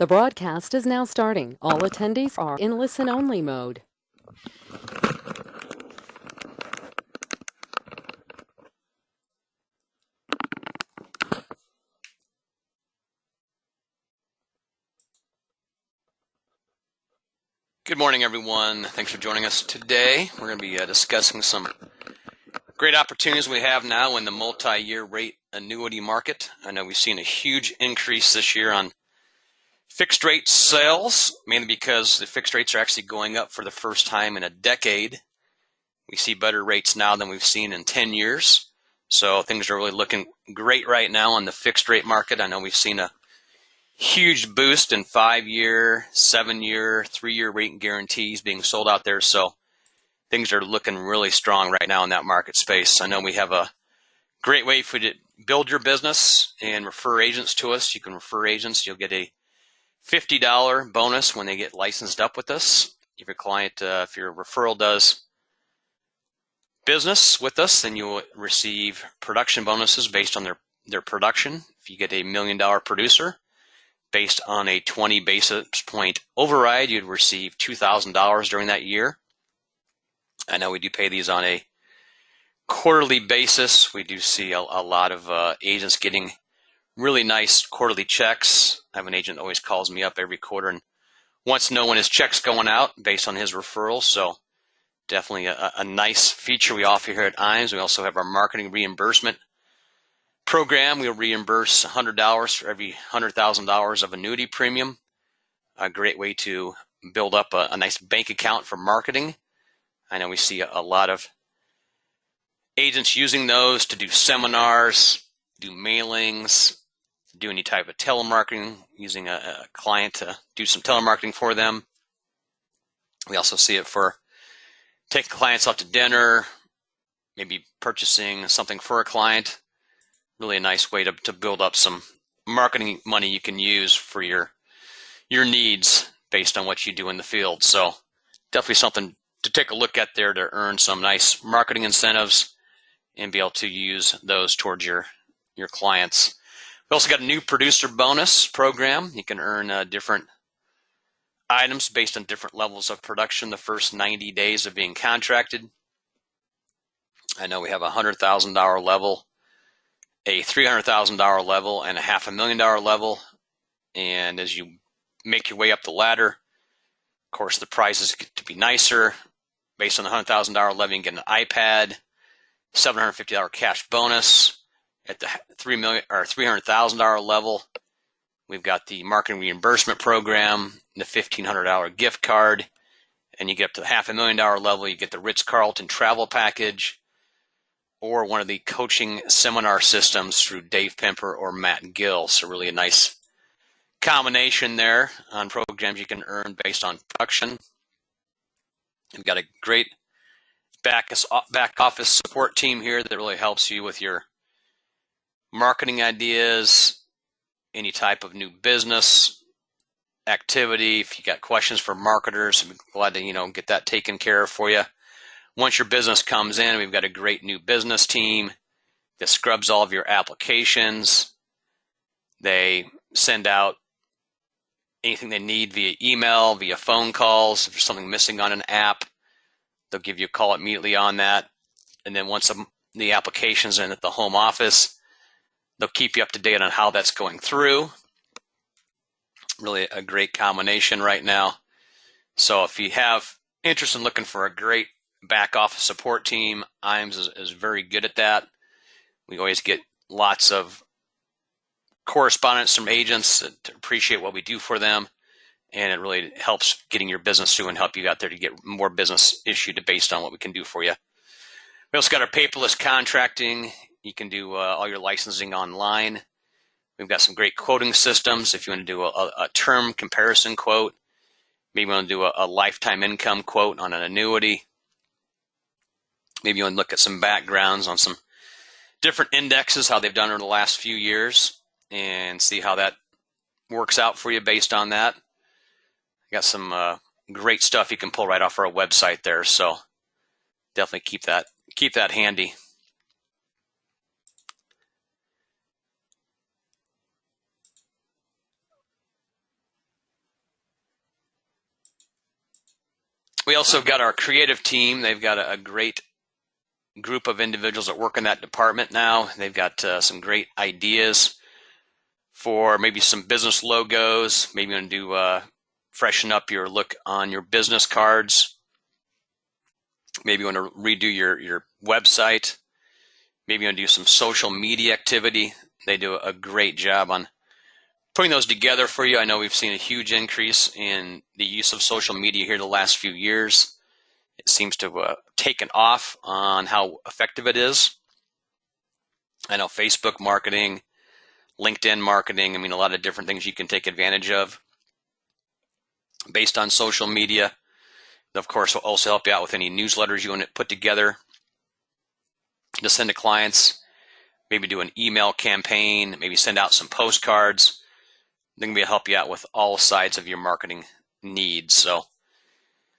The broadcast is now starting. All attendees are in listen-only mode. Good morning, everyone. Thanks for joining us today. We're going to be discussing some great opportunities we have now in the multi-year rate annuity market. I know we've seen a huge increase this year on fixed rate sales, mainly because the fixed rates are actually going up for the first time in a decade. We see better rates now than we've seen in 10 years. So things are really looking great right now on the fixed rate market. I know we've seen a huge boost in 5-year, 7-year, 3-year rate guarantees being sold out there. So things are looking really strong right now in that market space. I know we have a great way for you to build your business and refer agents to us. You can refer agents. You'll get a $50 bonus when they get licensed up with us. If your client, if your referral does business with us, then you will receive production bonuses based on their production. If you get a $1 million producer, based on a 20 basis point override, you'd receive $2,000 during that year. I know we do pay these on a quarterly basis. We do see a lot of agents getting really nice quarterly checks. I have an agent that always calls me up every quarter and wants to know when his check's going out based on his referrals. So definitely a nice feature we offer here at IAMS. We also have our marketing reimbursement program. We'll reimburse $100 for every $100,000 of annuity premium. A great way to build up a nice bank account for marketing. I know we see a lot of agents using those to do seminars, do mailings, do any type of telemarketing, using a client to do some telemarketing for them. We also see it for taking clients out to dinner, maybe purchasing something for a client. Really a nice way to build up some marketing money you can use for your needs based on what you do in the field. So definitely something to take a look at there to earn some nice marketing incentives and be able to use those towards your clients. We also got a new producer bonus program. You can earn different items based on different levels of production the first 90 days of being contracted. I know we have a $100,000 level, a $300,000 level, and a $500,000 level. And as you make your way up the ladder, of course, the prizes get to be nicer. Based on the $100,000 level, you can get an iPad, $750 cash bonus. At the $300,000 level, we've got the marketing reimbursement program, the $1,500 gift card, and you get up to the $500,000 level, you get the Ritz-Carlton travel package, or one of the coaching seminar systems through Dave Pemper or Matt Gill. So really a nice combination there on programs you can earn based on production. We've got a great back office support team here that really helps you with your marketing ideas, any type of new business activity. If you got questions for marketers, I'm glad to get that taken care of for you. Once your business comes in, we've got a great new business team that scrubs all of your applications. They send out anything they need via email, via phone calls. If there's something missing on an app, they'll give you a call immediately on that. And then once the application's in at the home office, they'll keep you up to date on how that's going through. Really a great combination right now. So if you have interest in looking for a great back office support team, IAMS is very good at that. We always get lots of correspondence from agents that appreciate what we do for them, and it really helps getting your business through and help you out there to get more business issued based on what we can do for you. We also got our paperless contracting. You can do all your licensing online. We've got some great quoting systems. If you want to do a term comparison quote, maybe you want to do a lifetime income quote on an annuity. Maybe you want to look at some backgrounds on some different indexes, how they've done over the last few years, and see how that works out for you based on that. I got some great stuff you can pull right off our website there, so definitely keep that handy. We also got our creative team. They've got a great group of individuals that work in that department now. They've got some great ideas for maybe some business logos. Maybe you want to do freshen up your look on your business cards. Maybe you want to redo your website. Maybe you want to do some social media activity. They do a great job on putting those together for you. I know we've seen a huge increase in the use of social media here the last few years. It seems to have taken off on how effective it is. I know Facebook marketing, LinkedIn marketing, I mean, a lot of different things you can take advantage of based on social media. Of course, will also help you out with any newsletters you want to put together to send to clients. Maybe do an email campaign, maybe send out some postcards. They're going to help you out with all sides of your marketing needs. So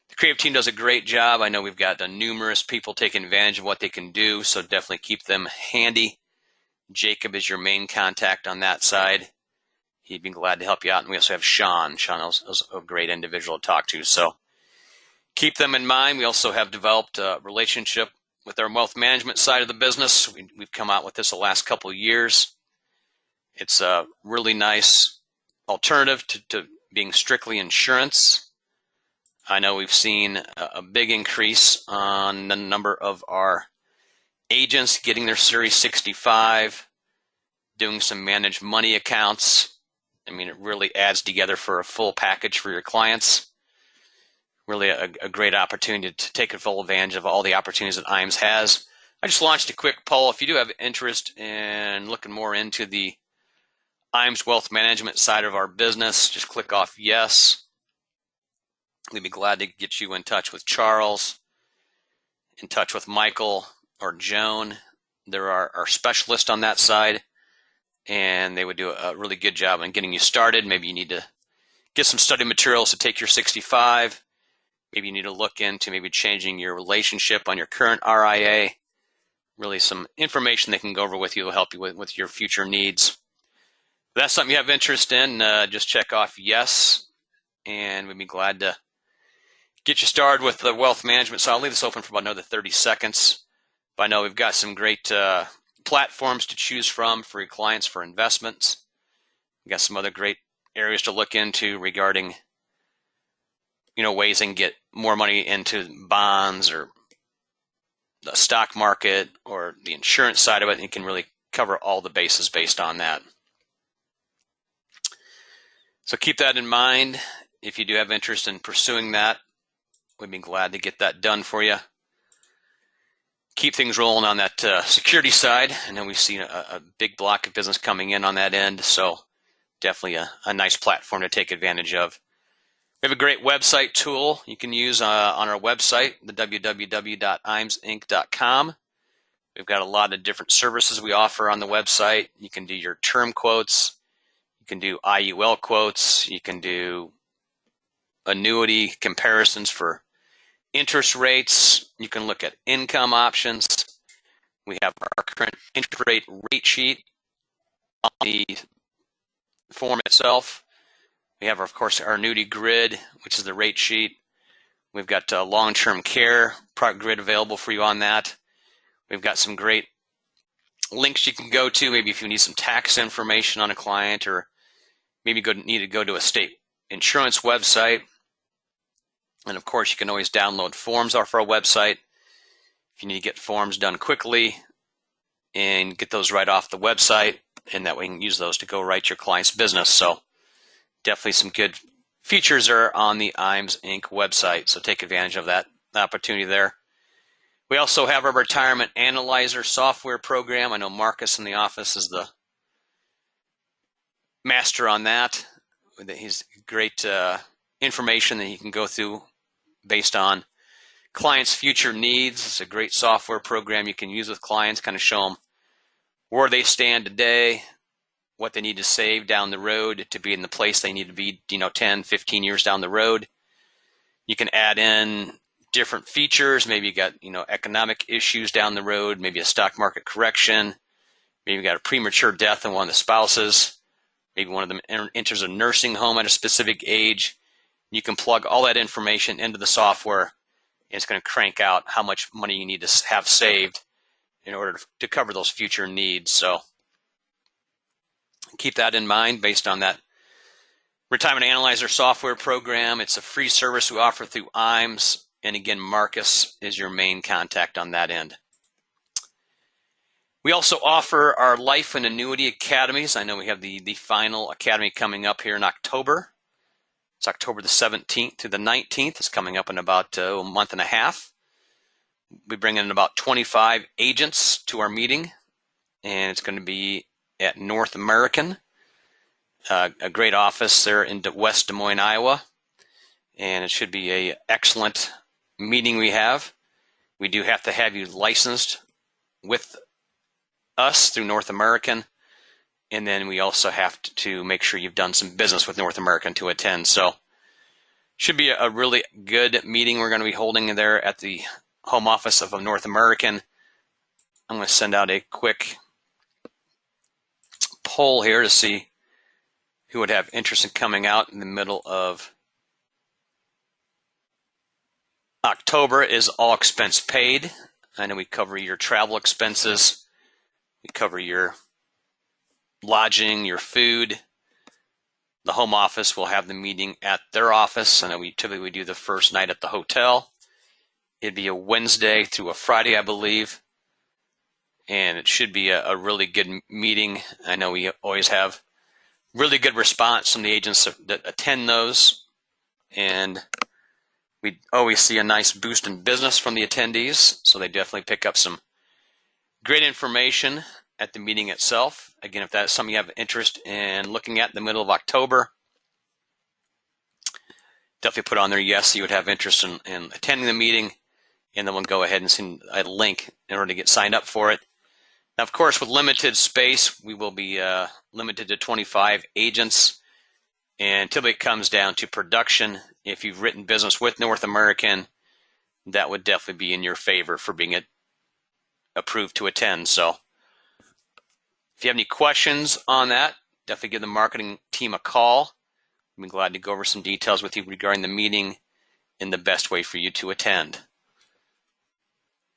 the creative team does a great job. I know we've got numerous people taking advantage of what they can do, so definitely keep them handy. Jacob is your main contact on that side. He'd be glad to help you out. And we also have Sean. Sean is a great individual to talk to. So keep them in mind. We also have developed a relationship with our wealth management side of the business. We've come out with this the last couple of years. It's a really nice alternative to being strictly insurance. I know we've seen a big increase on the number of our agents getting their Series 65, doing some managed money accounts. I mean, it really adds together for a full package for your clients. Really a great opportunity to take full advantage of all the opportunities that IAMS has. I just launched a quick poll. If you do have interest in looking more into the IAMS wealth management side of our business, just click off yes. We'd be glad to get you in touch with Charles, in touch with Michael or Joan. They're our specialist on that side, and they would do a really good job in getting you started. Maybe you need to get some study materials to take your 65. Maybe you need to look into maybe changing your relationship on your current RIA. Really some information they can go over with you will help you with your future needs. If that's something you have interest in, just check off yes, and we'd be glad to get you started with the wealth management. So I'll leave this open for about another 30 seconds. But I know we've got some great platforms to choose from for your clients for investments. We've got some other great areas to look into regarding ways they can get more money into bonds or the stock market or the insurance side of it. And you can really cover all the bases based on that. So keep that in mind. If you do have interest in pursuing that, we'd be glad to get that done for you. Keep things rolling on that security side. And then we've seen a big block of business coming in on that end. So definitely a nice platform to take advantage of. We have a great website tool you can use on our website, the www.iamsinc.com. We've got a lot of different services we offer on the website. You can do your term quotes. You can do IUL quotes. You can do annuity comparisons for interest rates. You can look at income options. We have our current interest rate sheet on the form itself. We have, of course, our annuity grid, which is the rate sheet. We've got long-term care product grid available for you on that. We've got some great links you can go to, maybe if you need some tax information on a client, or maybe need to go to a state insurance website. And, of course, you can always download forms off our website if you need to get forms done quickly and get those right off the website, and that way you can use those to go write your client's business. So definitely some good features are on the IAMS Inc. website, so take advantage of that opportunity there. We also have our Retirement Analyzer software program. I know Marcus in the office is the master on that. He's great information that you can go through based on clients' future needs. It's a great software program you can use with clients, kind of show them where they stand today, what they need to save down the road to be in the place they need to be, 10, 15 years down the road. You can add in different features. Maybe you got, economic issues down the road, maybe a stock market correction, maybe you got a premature death in one of the spouses, maybe one of them enters a nursing home at a specific age. You can plug all that information into the software and it's going to crank out how much money you need to have saved in order to cover those future needs. So keep that in mind based on that Retirement Analyzer software program. It's a free service we offer through IAMS. And again, Marcus is your main contact on that end. We also offer our Life and Annuity Academies. I know we have the final academy coming up here in October. It's October the 17th to the 19th. It's coming up in about a month and a half. We bring in about 25 agents to our meeting, and it's going to be at North American, a great office there in West Des Moines, Iowa. And it should be an excellent meeting we have. We do have to have you licensed with us through North American, and then we also have to make sure you've done some business with North American to attend. So should be a really good meeting we're going to be holding there at the home office of North American. I'm going to send out a quick poll here to see who would have interest in coming out in the middle of October. Is all expense paid. I know we cover your travel expenses. We cover your lodging, your food. The home office will have the meeting at their office. I know we typically do the first night at the hotel. It'd be a Wednesday through a Friday, I believe. And it should be a really good meeting. I know we always have really good response from the agents that attend those. And we always see a nice boost in business from the attendees. So they definitely pick up some great information at the meeting itself. Again, if that's something you have interest in looking at in the middle of October, definitely put on there yes, you would have interest in attending the meeting, and then we'll go ahead and send a link in order to get signed up for it. Now, of course, with limited space, we will be limited to 25 agents, and typically it comes down to production. If you've written business with North American, that would definitely be in your favor for being approved to attend. So if you have any questions on that, definitely give the marketing team a call. I'd be glad to go over some details with you regarding the meeting and the best way for you to attend.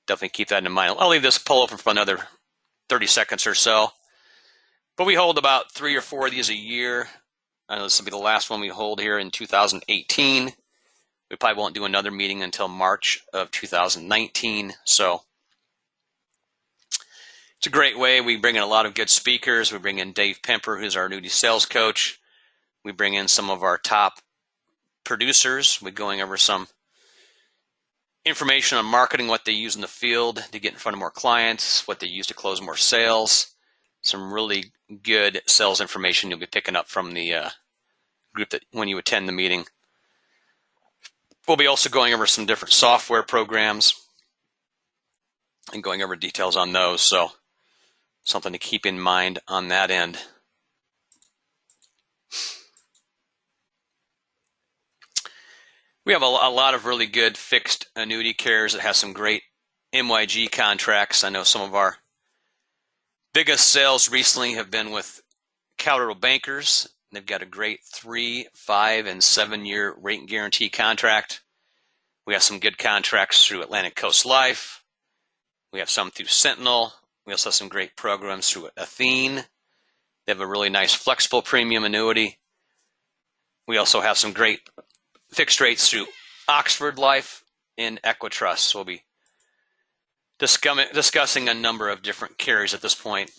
Definitely keep that in mind. I'll leave this poll open for another 30 seconds or so. But we hold about 3 or 4 of these a year. I know this will be the last one we hold here in 2018. We probably won't do another meeting until March of 2019. So it's a great way. We bring in a lot of good speakers. We bring in Dave Pemper, who's our annuity sales coach. We bring in some of our top producers. We're going over some information on marketing, what they use in the field to get in front of more clients, what they use to close more sales. Some really good sales information you'll be picking up from the group that when you attend the meeting. We'll be also going over some different software programs and going over details on those. So something to keep in mind on that end. We have a lot of really good fixed annuity carriers that have some great MYG contracts. I know some of our biggest sales recently have been with Collateral Bankers. They've got a great 3, 5, and 7-year rate and guarantee contract. We have some good contracts through Atlantic Coast Life. We have some through Sentinel. We also have some great programs through Athene. They have a really nice flexible premium annuity. We also have some great fixed rates through Oxford Life and Equitrust. So we'll be discussing a number of different carriers at this point.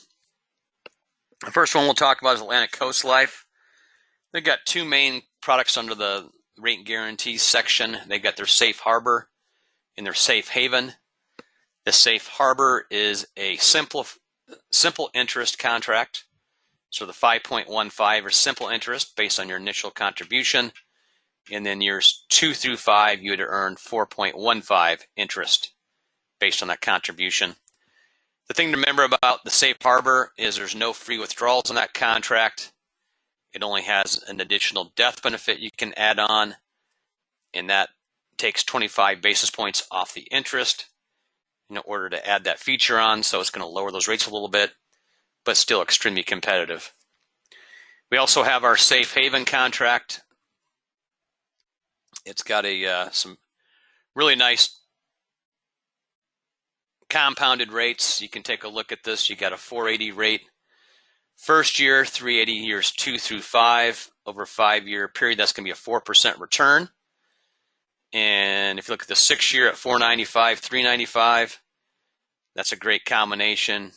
The first one we'll talk about is Atlantic Coast Life. They've got 2 main products under the rate and guarantee section. They've got their Safe Harbor and their Safe Haven. The Safe Harbor is a simple interest contract. So the 5.15 is simple interest based on your initial contribution. And then years 2 through 5, you would earn 4.15 interest based on that contribution. The thing to remember about the Safe Harbor is there's no free withdrawals in that contract. It only has an additional death benefit you can add on, and that takes 25 basis points off the interest in order to add that feature on. So it's going to lower those rates a little bit, but still extremely competitive. We also have our Safe Haven contract. It's got some really nice compounded rates, you can take a look at this. You got a 480 rate first year, 380 years 2 through 5. Over a 5-year period, that's going to be a 4% return. And if you look at the 6-year at 495, 395, that's a great combination.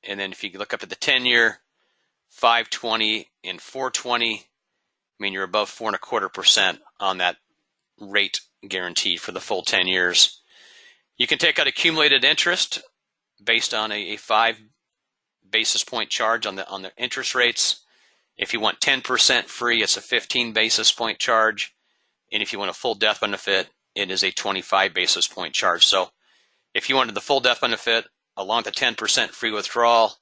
And then if you look up at the 10-year, 520 and 420, I mean, you're above 4.25% on that rate guarantee for the full 10 years. You can take out accumulated interest based on a 5 basis point charge on the interest rates. If you want 10% free, it's a 15 basis point charge. And if you want a full death benefit, it is a 25 basis point charge. So if you wanted the full death benefit along with the 10% free withdrawal,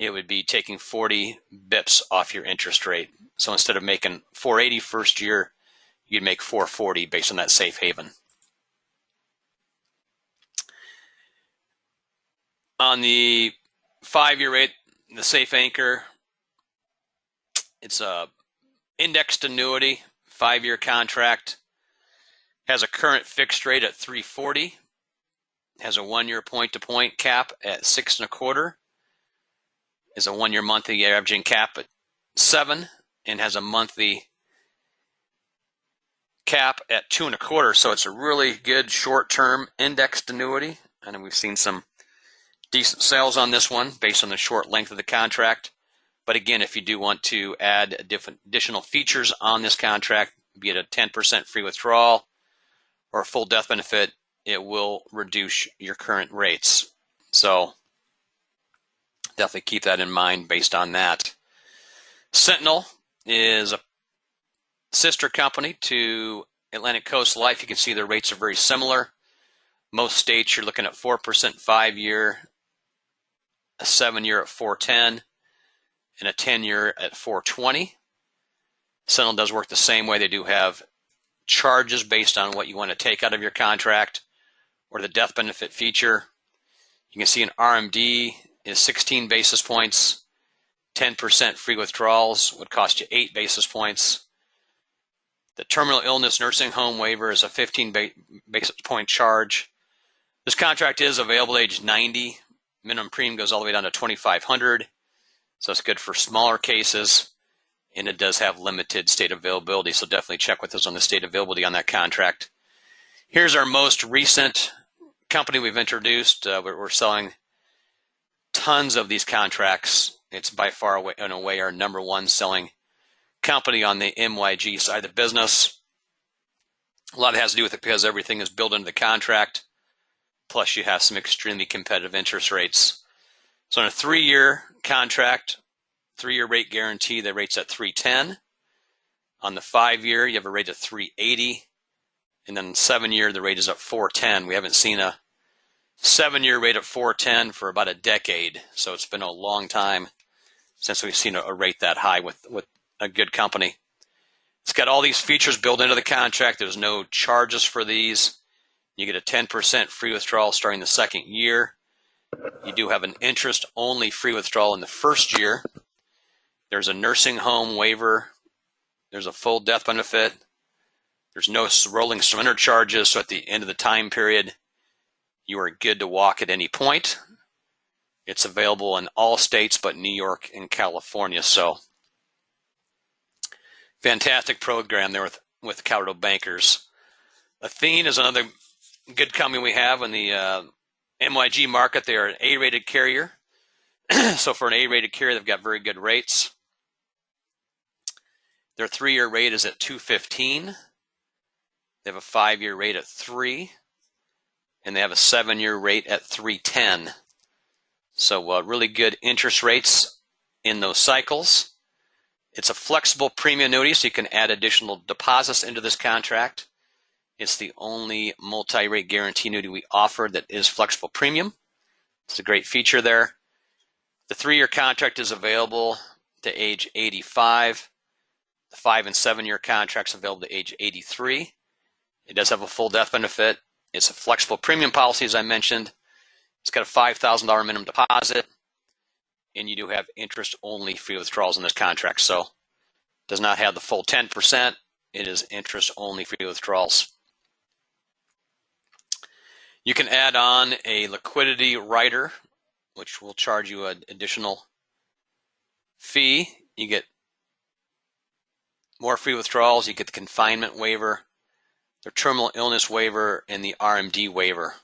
it would be taking 40 bips off your interest rate. So instead of making 480 first year, you'd make 440 based on that safe haven. On the 5-year rate, the safe anchor, it's a indexed annuity, 5-year contract, has a current fixed rate at 340, has a 1-year point-to-point cap at 6.25, is a 1-year monthly averaging cap at 7, and has a monthly cap at 2.25. So it's a really good short-term indexed annuity. I know we've seen some decent sales on this one based on the short length of the contract. But again, if you do want to add additional features on this contract, be it a 10% free withdrawal or a full death benefit, it will reduce your current rates. So definitely keep that in mind based on that. Sentinel is a sister company to Atlantic Coast Life. You can see their rates are very similar. Most states you're looking at 4% 5-year, a 7-year at 410, and a 10-year at 420. Sentinel does work the same way. They do have charges based on what you want to take out of your contract or the death benefit feature. You can see an RMD is 16 basis points. 10% free withdrawals would cost you 8 basis points. The terminal illness nursing home waiver is a 15 basis point charge. This contract is available at age 90. Minimum premium goes all the way down to $2,500. So it's good for smaller cases, and it does have limited state availability. So definitely check with us on the state availability on that contract. Here's our most recent company we've introduced. We're selling tons of these contracts. It's by far and away our #1 selling company on the MYG side of the business. A lot of it has to do with it because everything is built into the contract. Plus you have some extremely competitive interest rates. So on a 3-year contract, 3-year rate guarantee, the rate's at 310. On the 5-year, you have a rate of 380. And then 7-year, the rate is at 410. We haven't seen a 7-year rate at 410 for about a decade. So it's been a long time since we've seen a rate that high with a good company. It's got all these features built into the contract. There's no charges for these. You get a 10% free withdrawal starting the 2nd year. You do have an interest-only free withdrawal in the 1st year. There's a nursing home waiver. There's a full death benefit. There's no rolling surrender charges, so at the end of the time period, you are good to walk at any point. It's available in all states but New York and California. So fantastic program there with Colorado Bankers. Athene is another good company we have in the MYG market. They are an A-rated carrier. So for an A-rated carrier, they've got very good rates. Their 3-year rate is at 215. They have a 5-year rate at 3. And they have a 7-year rate at 310. So really good interest rates in those cycles. It's a flexible premium annuity, so you can add additional deposits into this contract. It's the only multi-rate guarantee annuity we offer that is flexible premium. It's a great feature there. The 3-year contract is available to age 85. The 5- and 7-year contract's available to age 83. It does have a full death benefit. It's a flexible premium policy, as I mentioned. It's got a $5,000 minimum deposit, and you do have interest-only free withdrawals in this contract. So it does not have the full 10%. It is interest-only free withdrawals. You can add on a liquidity rider, which will charge you an additional fee. You get more free withdrawals. You get the confinement waiver, the terminal illness waiver, and the RMD waiver.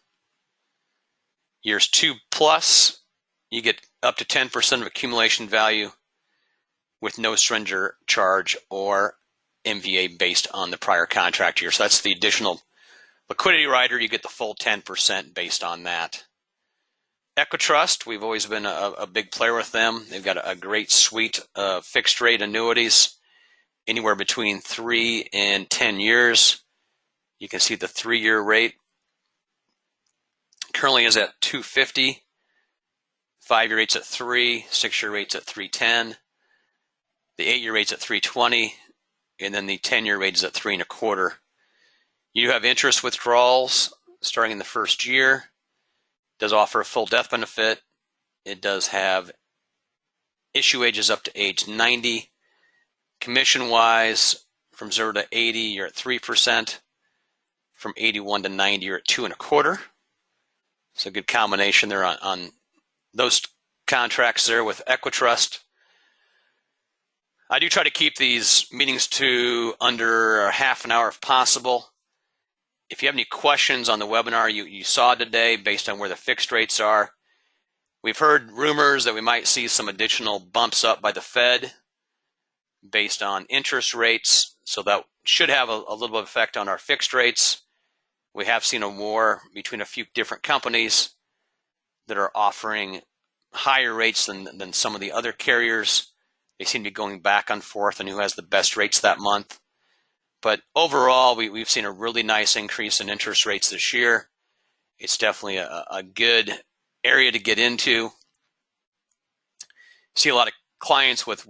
Years 2+, you get up to 10% of accumulation value with no surrender charge or MVA based on the prior contract year. So that's the additional liquidity rider. You get the full 10% based on that. Equitrust, we've always been a big player with them. They've got a great suite of fixed rate annuities, anywhere between 3 and 10 years. You can see the 3-year rate currently is at 250, 5-year rate's at 3, 6-year rate's at 310, the 8-year rate's at 320, and then the 10-year rate is at 3.25. You have interest withdrawals starting in the first year. It does offer a full death benefit. It does have issue ages up to age 90. Commission-wise, from 0 to 80, you're at 3%. From 81 to 90, you're at 2.25. So a good combination there on those contracts there with Equitrust. I do try to keep these meetings to under half an hour if possible. If you have any questions on the webinar you saw today based on where the fixed rates are, we've heard rumors that we might see some additional bumps up by the Fed based on interest rates, so that should have a little bit of effect on our fixed rates. We have seen a war between a few different companies that are offering higher rates than some of the other carriers. They seem to be going back and forth on who has the best rates that month. But overall, we've seen a really nice increase in interest rates this year. It's definitely a good area to get into. See a lot of clients with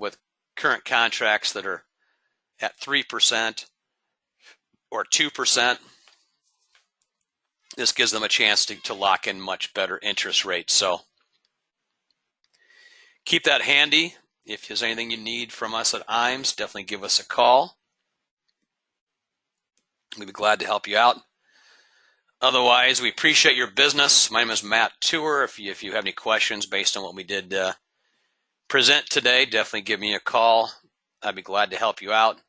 current contracts that are at 3% or 2%. This gives them a chance to lock in much better interest rates. So keep that handy. If there's anything you need from us at IAMS, definitely give us a call. We'd be glad to help you out. Otherwise, we appreciate your business. My name is Matt Tour. If you have any questions based on what we did present today, definitely give me a call. I'd be glad to help you out.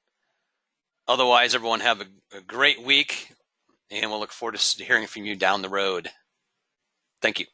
Otherwise, everyone have a great week, and we'll look forward to hearing from you down the road. Thank you.